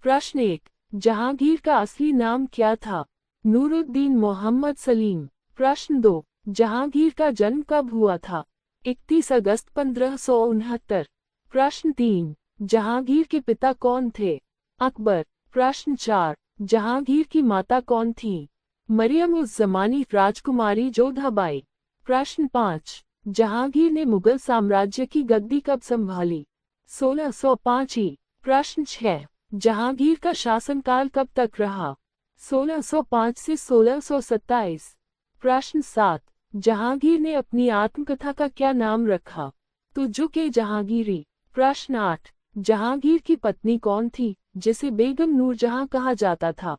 प्रश्न 1, जहांगीर का असली नाम क्या था? नूरुद्दीन मोहम्मद सलीम। प्रश्न 2, जहांगीर का जन्म कब हुआ था? 31 अगस्त 1569। प्रश्न 3, जहांगीर के पिता कौन थे? अकबर। प्रश्न 4, जहांगीर की माता कौन थी? मरियम उस जमानी राजकुमारी जोधाबाई। प्रश्न 5, जहांगीर ने मुगल साम्राज्य की गद्दी कब संभाली? 1605 ई। प्रश्न 6, जहांगीर का शासनकाल कब तक रहा? 1605 से 1627। प्रश्न 7, जहांगीर ने अपनी आत्मकथा का क्या नाम रखा? तुजुक-ए जहांगीरी। प्रश्न 8, जहांगीर की पत्नी कौन थी, जिसे बेगम नूरजहां कहा जाता था?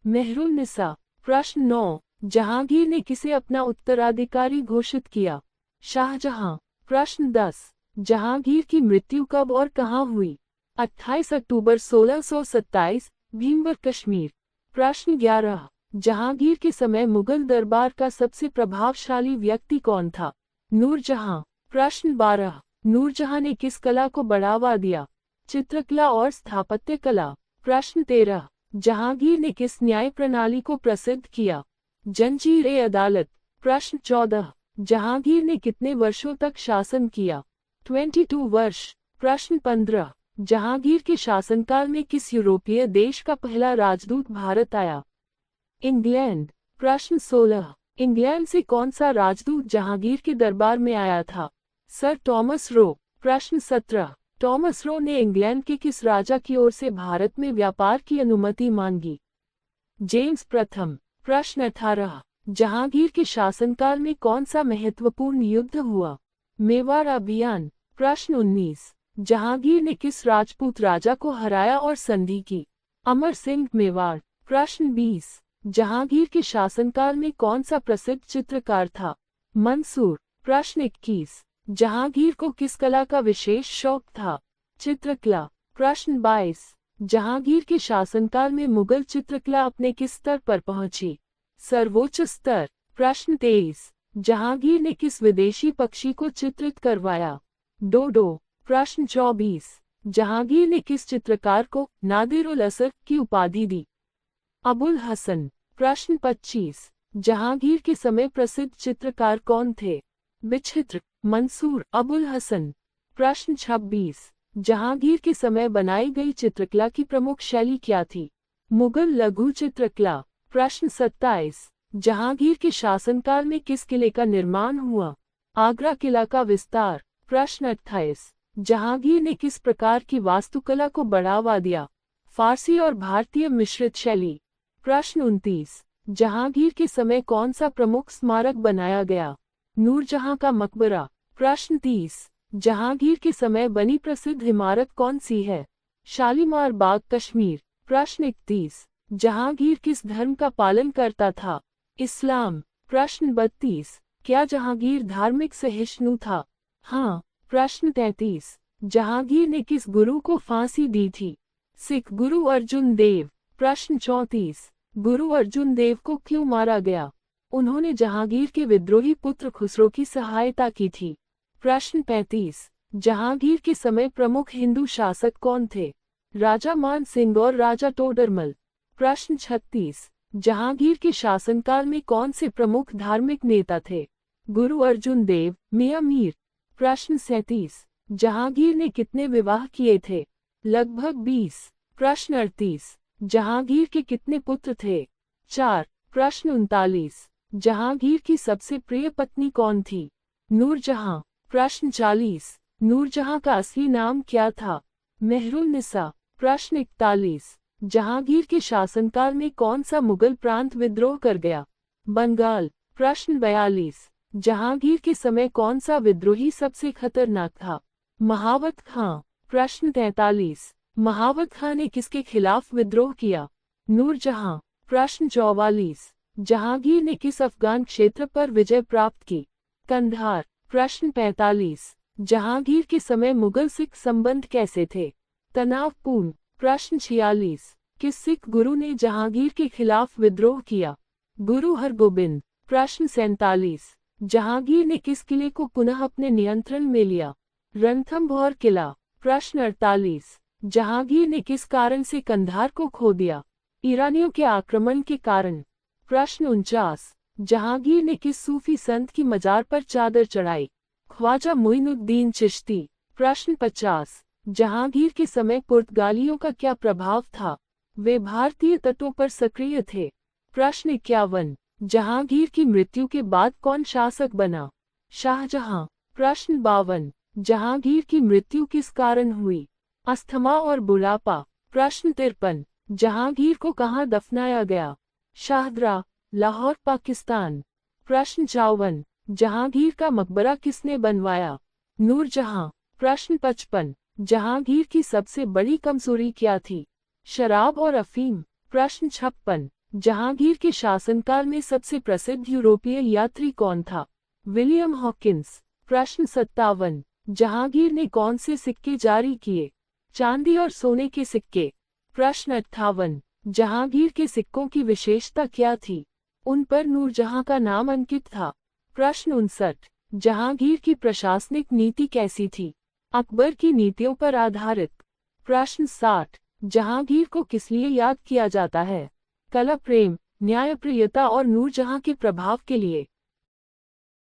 मेहरुन्निसा। प्रश्न 9, जहांगीर ने किसे अपना उत्तराधिकारी घोषित किया? शाहजहां। प्रश्न 10, जहांगीर की मृत्यु कब और कहाँ हुई? 28 अक्टूबर 1627, भीमवर कश्मीर। प्रश्न 11, जहांगीर के समय मुगल दरबार का सबसे प्रभावशाली व्यक्ति कौन था? नूरजहां। प्रश्न 12, नूरजहां ने किस कला को बढ़ावा दिया? चित्रकला और स्थापत्य कला। प्रश्न 13, जहांगीर ने किस न्याय प्रणाली को प्रसिद्ध किया? जंजीर-ए-अदालत। प्रश्न 14, जहांगीर ने कितने वर्षों तक शासन किया? 22 वर्ष। प्रश्न 15, जहांगीर के शासनकाल में किस यूरोपीय देश का पहला राजदूत भारत आया? इंग्लैंड। प्रश्न 16, इंग्लैंड से कौन सा राजदूत जहांगीर के दरबार में आया था? Sir Thomas Roe. प्रश्न 17, टॉमस रो ने इंग्लैंड के किस राजा की ओर से भारत में व्यापार की अनुमति मांगी? जेम्स प्रथम। प्रश्न 18, जहांगीर के शासनकाल में कौन सा महत्वपूर्ण युद्ध हुआ? मेवाड़ अभियान। प्रश्न 19, जहांगीर ने किस राजपूत राजा को हराया और संधि की? अमर सिंह मेवाड़। प्रश्न 20, जहांगीर के शासनकाल में कौन सा प्रसिद्ध चित्रकार था? मंसूर। प्रश्न 21, जहांगीर को किस कला का विशेष शौक था? चित्रकला। प्रश्न 22, जहांगीर के शासनकाल में मुगल चित्रकला अपने किस स्तर पर पहुंची? सर्वोच्च स्तर। प्रश्न 23, जहांगीर ने किस विदेशी पक्षी को चित्रित करवाया? डोडो। प्रश्न 24, जहांगीर ने किस चित्रकार को नादिर-उल-असर की उपाधि दी? अबुल हसन। प्रश्न 25, जहांगीर के समय प्रसिद्ध चित्रकार कौन थे? विचित्र, मंसूर, अबुल हसन। प्रश्न 26, जहांगीर के समय बनाई गई चित्रकला की प्रमुख शैली क्या थी? मुगल लघु चित्रकला। प्रश्न 27, जहांगीर के शासनकाल में किस किले का निर्माण हुआ? आगरा किला का विस्तार। प्रश्न 28, जहांगीर ने किस प्रकार की वास्तुकला को बढ़ावा दिया? फारसी और भारतीय मिश्रित शैली। प्रश्न 29, जहांगीर के समय कौन सा प्रमुख स्मारक बनाया गया? नूरजहां का मकबरा। प्रश्न 30, जहांगीर के समय बनी प्रसिद्ध इमारत कौन सी है? शालीमार बाग कश्मीर। प्रश्न 31, जहांगीर किस धर्म का पालन करता था? इस्लाम। प्रश्न 32, क्या जहांगीर धार्मिक सहिष्णु था? हाँ। प्रश्न 33, जहांगीर ने किस गुरु को फांसी दी थी? सिख गुरु अर्जुन देव। प्रश्न 34, गुरु अर्जुन देव को क्यों मारा गया? उन्होंने जहांगीर के विद्रोही पुत्र खुसरो की सहायता की थी। प्रश्न 35, जहांगीर के समय प्रमुख हिंदू शासक कौन थे? राजा मान सिंह और राजा टोडरमल। प्रश्न 36, जहांगीर के शासनकाल में कौन से प्रमुख धार्मिक नेता थे? गुरु अर्जुन देव, मियां मीर। प्रश्न 37, जहांगीर ने कितने विवाह किए थे? लगभग 20। प्रश्न 38, जहांगीर के कितने पुत्र थे? 4। प्रश्न 39, जहांगीर की सबसे प्रिय पत्नी कौन थी? नूरजहां। प्रश्न 40, नूरजहां का असली नाम क्या था? मेहरुन्निसा। प्रश्न 41, जहांगीर के शासनकाल में कौन सा मुगल प्रांत विद्रोह कर गया? बंगाल। प्रश्न 42, जहांगीर के समय कौन सा विद्रोही सबसे खतरनाक था? महावत खां। प्रश्न 43, महावत खां ने किसके खिलाफ विद्रोह किया? नूरजहां। प्रश्न 44, जहांगीर ने किस अफगान क्षेत्र पर विजय प्राप्त की? कंधार। प्रश्न 45, जहांगीर के समय मुगल सिख संबंध कैसे थे? तनावपूर्ण। प्रश्न 46, किस सिख गुरु ने जहांगीर के खिलाफ विद्रोह किया? गुरु हरगोबिंद। प्रश्न 47, जहांगीर ने किस किले को पुनः अपने नियंत्रण में लिया? रणथंभौर किला। प्रश्न 48, जहांगीर ने किस कारण से कंधार को खो दिया? ईरानियों के आक्रमण के कारण। प्रश्न 49। जहांगीर ने किस सूफी संत की मजार पर चादर चढ़ाई? ख्वाजा मोइनुद्दीन चिश्ती। प्रश्न 50। जहांगीर के समय पुर्तगालियों का क्या प्रभाव था? वे भारतीय तटों पर सक्रिय थे। प्रश्न 51। जहांगीर की मृत्यु के बाद कौन शासक बना? शाहजहां। प्रश्न 52। जहांगीर की मृत्यु किस कारण हुई? अस्थमा और बुढ़ापा। प्रश्न 53। जहांगीर को कहाँ दफनाया गया? शाहदरा, लाहौर, पाकिस्तान। प्रश्न 54। जहांगीर का मकबरा किसने बनवाया? नूरजहां। प्रश्न 55। जहांगीर की सबसे बड़ी कमजोरी क्या थी? शराब और अफीम। प्रश्न 56। जहांगीर के शासनकाल में सबसे प्रसिद्ध यूरोपीय यात्री कौन था? William Hawkins. प्रश्न 57। जहांगीर ने कौन से सिक्के जारी किए? चांदी और सोने के सिक्के। प्रश्न 58। जहांगीर के सिक्कों की विशेषता क्या थी? उन पर नूरजहां का नाम अंकित था। प्रश्न 59। जहांगीर की प्रशासनिक नीति कैसी थी? अकबर की नीतियों पर आधारित। प्रश्न 60। जहांगीर को किस लिए याद किया जाता है? कला प्रेम, न्यायप्रियता और नूरजहां के प्रभाव के लिए।